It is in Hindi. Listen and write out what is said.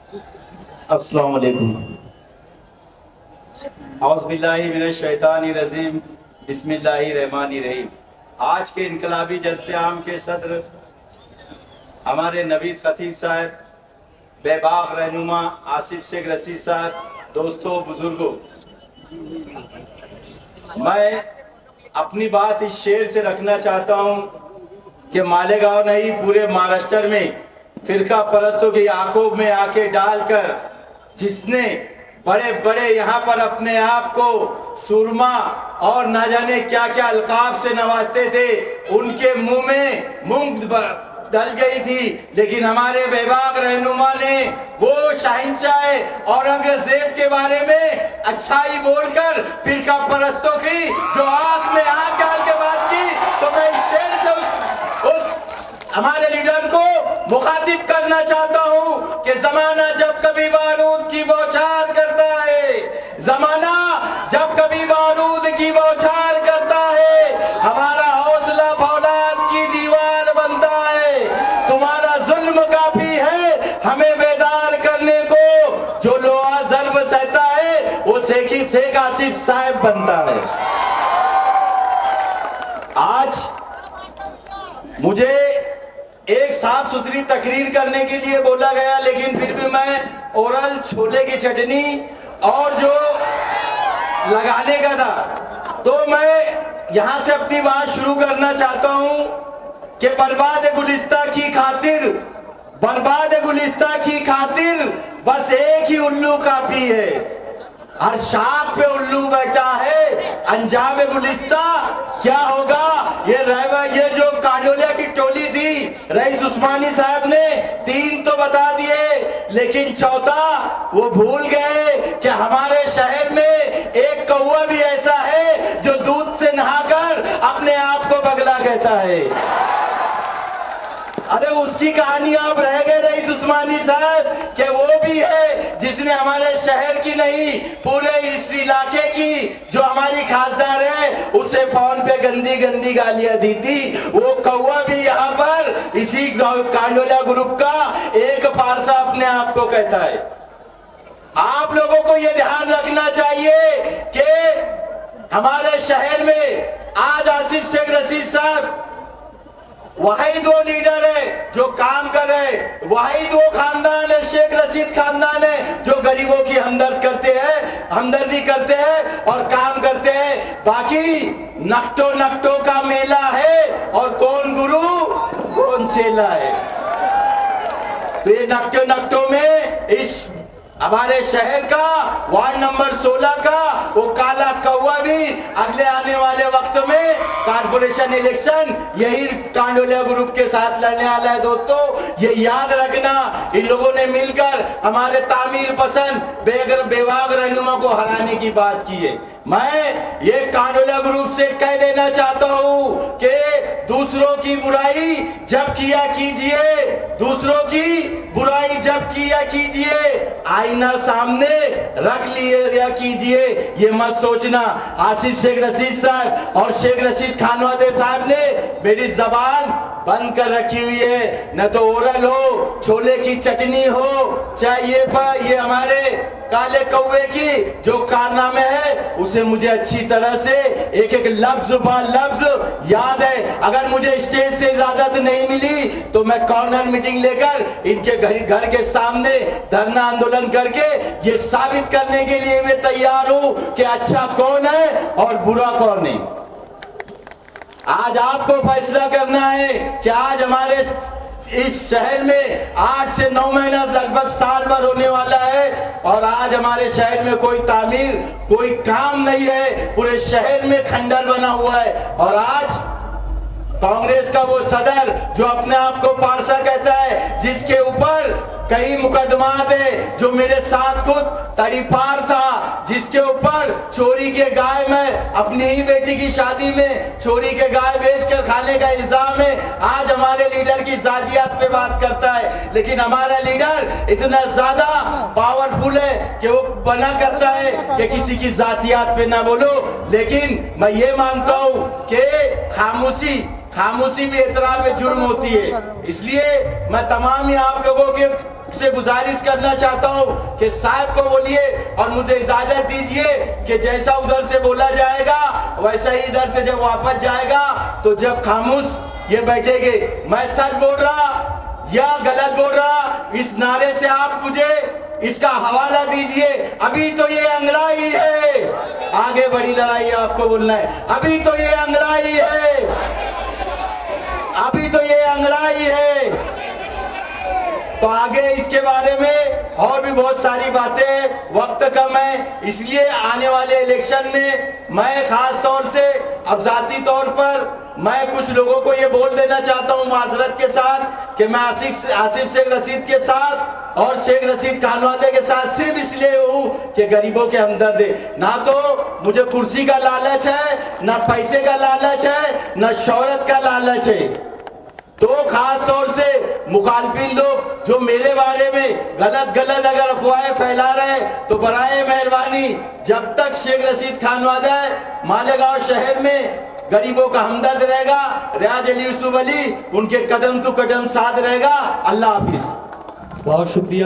अस्सलाम वालेकुम। औज़ुबिल्लाहि मिनश शैतानिर रजीम। बिस्मिल्लाहिर रहमानिर रहीम। आज के इनकलाबी जलसे आम के सदर हमारे नवीद खतीब साहब, बेबाक रहनुमा आसिफ शेख रशीद साहब, दोस्तों बुजुर्गों, मैं अपनी बात इस शेर से रखना चाहता हूं कि मालेगांव नहीं, पूरे महाराष्ट्र में फिरका परस्तों की आंखों में आके डालकर जिसने बड़े बड़े यहाँ पर अपने आप को सुरमा और न जाने क्या क्या अलकाब से नवाजते थे, उनके मुंह में मूंग डल गई थी। लेकिन हमारे बेबाक रहनुमा ने वो शहंशाह औरंगजेब के बारे में अच्छाई बोलकर फिरका परस्तों की जो आंख में आंख डाल के बात की, तो मैं इस शेर से उस हमारे लीडर को मुखातिब करना चाहता हूं कि जमाना जब कभी बारूद की बौछार करता है, जमाना जब कभी बारूद की बौछार करता है, हमारा हौसला फौलाद की दीवार बनता है। तुम्हारा जुल्म काफी है हमें बेदार करने को, जो लोहा जर्ब सहता है वो शेख आसिफ साहब बनता है। आज मुझे एक साफ सुथरी तकरीर करने के लिए बोला गया, लेकिन फिर भी मैं ओरल छोले की चटनी और जो लगाने का था, तो मैं यहां से अपनी बात शुरू करना चाहता हूं कि बर्बाद गुलिस्ता की खातिर, बर्बाद गुलिस्ता की खातिर बस एक ही उल्लू काफी है। हर शाख पे उल्लू बैठा है, अंजाम गुलिस्ता क्या होगा ये जो कांडोलिया की टोली थी, रईस उस्मानी साहब ने 3 तो बता दिए, लेकिन चौथा वो भूल गए कि हमारे शहर में एक कौवा भी ऐसा है जो दूध से नहाकर अपने आप को बगला कहता है। अरे उसकी कहानी आप रह गए रईस उस्मानी साहब कि वो भी है जिसने हमारे शहर की नहीं, पूरे इस इलाके की जो हमारी खासदार है उसे फोन पे गंदी गंदी गालियां दी थी। वो कौवा भी यहाँ पर इसी कांडोलिया ग्रुप का एक पारसा अपने आप को कहता है। आप लोगों को ये ध्यान रखना चाहिए कि हमारे शहर में आज आसिफ शेख रशीद साहब वही 2 लीडर है जो काम कर रहे, वही 2 खानदान है, शेख रशीद खानदान है जो गरीबों की हमदर्दी करते हैं और काम करते हैं। बाकी नक्टो का मेला है और कौन गुरु कौन चेला है। तो ये नक्टो में इस हमारे शहर का वार्ड नंबर 16 का वो काला कौवा भी अगले आने वाले वक्त में कारपोरेशन इलेक्शन यही कांडोलिया ग्रुप के साथ लड़ने वाला है। दोस्तों ये याद रखना, इन लोगों ने मिलकर हमारे तामीर पसंद बेबाक रहनुमा को हराने की बात की है। मैं ये कांडोलिया ग्रुप से कह देना चाहता हूं कि दूसरों की बुराई जब किया कीजिए, दूसरों की बुराई जब किया कीजिए, आईना सामने रख लिया कीजिए। ये मत सोचना आसिफ शेख रशीद साहब और शेख रशीद खानवादे साहब ने मेरी जबान बंद कर रखी हुई है। न तो ओरल हो, छोले की चटनी हो, चाहे ये हमारे काले कौवे की जो कारनामे है उसे मुझे अच्छी तरह से एक एक लफ्ज ब लफ्ज याद है। अगर मुझे स्टेज से इजाजत नहीं मिली तो मैं कॉर्नर मीटिंग लेकर इनके घर के सामने धरना आंदोलन करके ये साबित करने के लिए मैं तैयार हूं कि अच्छा कौन है और बुरा कौन है। आज आपको फैसला करना है कि आज हमारे इस शहर में 8 से 9 महीना लगभग साल भर होने वाला है और आज हमारे शहर में कोई तामीर कोई काम नहीं है, पूरे शहर में खंडर बना हुआ है। और आज कांग्रेस का वो सदर जो अपने आप को पारसा कहता है, जिसके ऊपर कई मुकदमात है, जो मेरे साथ खुद तड़ीपार था, जिसके ऊपर चोरी के गाय में अपनी ही बेटी की शादी में चोरी के गाय बेचकर खाने का इल्जाम है। आज हमारे लीडर की जातियात पे बात करता है, लेकिन हमारा लीडर इतना ज्यादा पावरफुल है कि वो बना करता है कि किसी की जातियात पे ना बोलो। लेकिन मैं ये मानता हूं कि खामोशी भी एतराफ में जुर्म होती है। इसलिए मैं तमाम ही आप लोगों के से गुजारिश करना चाहता हूं कि साहब को बोलिए और मुझे इजाजत दीजिए कि जैसा उधर से बोला जाएगा वैसा ही इधर से जब वापस जाएगा तो जब खामोश ये बैठेंगे। मैं सच बोल रहा या गलत बोल रहा, इस नारे से आप मुझे इसका हवाला दीजिए। अभी तो ये अंगड़ाई है, आगे बड़ी लड़ाई आपको बोलना है। अभी तो ये अंगड़ाई है, अभी तो ये अंगड़ाई है। तो आगे इसके बारे में और भी बहुत सारी बातें, वक्त कम है, इसलिए आने वाले इलेक्शन में मैं खास तौर से अब जाती तौर पर मैं कुछ लोगों को ये बोल देना चाहता हूं माजरत के साथ कि मैं आसिफ शेख रशीद के साथ और शेख रशीद खानवादे के साथ सिर्फ इसलिए हूं कि गरीबों के हमदर्द है। ना तो मुझे कुर्सी का लालच है, ना पैसे का लालच है, ना शोहरत का लालच है। तो खास तौर से मुखालफिन लोग जो मेरे बारे में गलत अगर अफवाहें फैला रहे हैं तो बराए मेहरबानी, जब तक शेख रशीद खानवादा मालेगांव शहर में गरीबों का हमदर्द रहेगा, रियाज अली यूसुफ अली उनके कदम तो कदम साथ रहेगा। अल्लाह हाफिज। बहुत शुक्रिया।